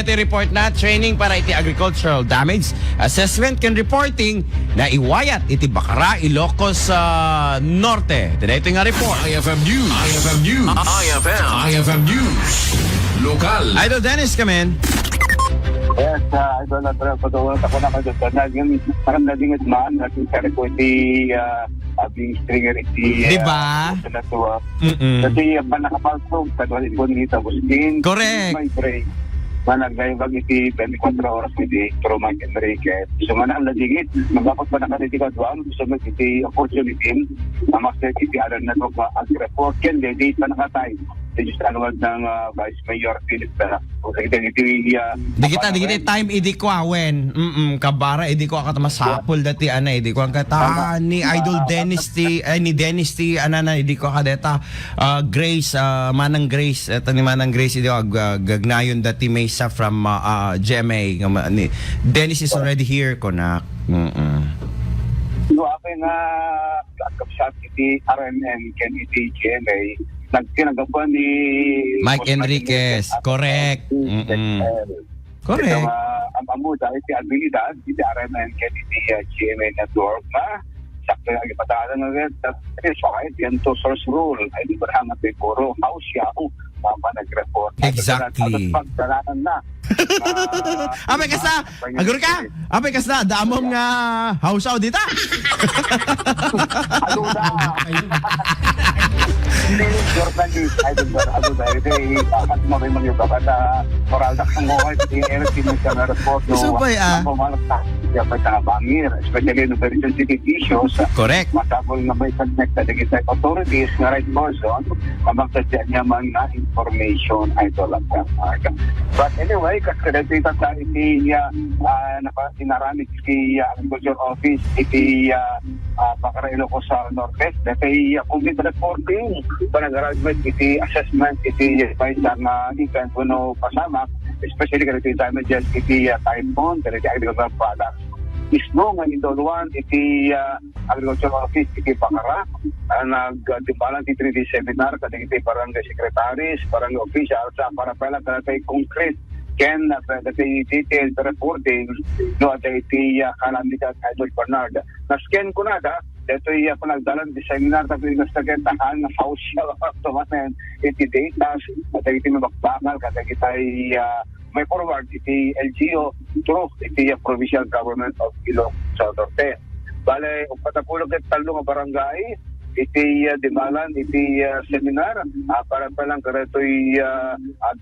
Dito report na training para iti agricultural damage assessment ken reporting na iwayat iti Bacara, Ilocos Norte. Dito nga report. IFM News. IFM News. IFM News. Lokal. Idol Dennis, come in. Yes, idol na talaga patuwa ako na kayo na yung parang naging man natin kare ko iti abing stringer iti Diba? na tuwa. Kasi ba nakapalsog katulad ko nito buskin. Correct. May break. Managay bag iti 24 oras iti Pro Mike Enriquez. So man ang nadigit magapot pa nakaditi ka duam so may iti opportunity na master iti alam na to pa report ken date pa nakatay. Just anuwag ng Vice Mayor Philip Pera. Kung sa iti Di kita time idi ko awen. Kabara idi ko akata masapol dati ana idi ko ang kata ni Idol Dennis ni Dennis anana idi ko kadeta Grace Manang Grace eto ni Manang Grace idi gagnayon dati Mesa from GMA ni Dennis is already here konak. So akin na kapsat iti RMN ken iti GMA nagtinagapan ni Mike Enriquez, correct. Correct. So, ang amuda, iti abilidad, iti RMN, ken iti GMA network na sakto ang ipatalan na rin. Kasi kahit yan to source rule, ay di barang at puro house yaw, mama nag-report. Exactly. Pagdalanan na. Apay kas na, agur ka? Apay kas na, damong house out dita. Ano na? Hindi, Jordan News, I don't know, ano dahil ito, at mamay yung kapag moral na kang mga iti mo siya na report, no? So, bay, Pumalak na, siya pa sa bangir, especially no very sensitive issues. Correct. Masabol na may connected sa authorities na right person, mamagsadya niya man na information, idol at marka. But anyway, kasi dito sa iti, inaramit iti agriculture office, iti Bacara, Ilocos sa Norte, dati complete reporting, panag-arrangement, iti assessment, iti paisa na event no pasama, especially kasi iti damages, iti typhoon, kasi iti agricultural products. Mismo nga indoluan, iti agricultural office, iti Bacara, nag-timbalan iti 3D seminar, kasi iti barangay secretaries, barangay officials, para pala kasi concrete ken dati detailed reporting no at iti kalamidad Idol Bernard. Na-scan ko na ito yung panagdalan di seminar tapi nagstagetahan ng house siya tumaten iti data at iti mabakbakal kada kita may forward iti LGO through iti provincial government of Ilocos Norte. Bale, patapulog at talo nga barangay iti dimalan, iti seminar para palang kareto'y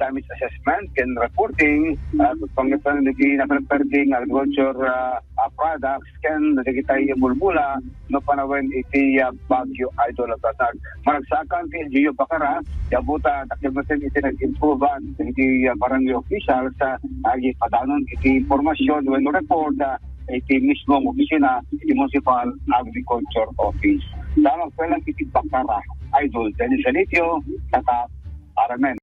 damage assessment ken reporting pangitan iti na-preparing agriculture products ken nagigitay bulbula no panawen iti Baguio Idol at Bernard. Maragsakan ti LGU Bacara yabuta taklimatin iti nag-improvean iti barangay official sa agi padanon iti informasyon when report iti mismong opisina iti Municipal Agriculture Office. Lamang pelang iti Bacara, Idol Dennis Anitio, kata RMN.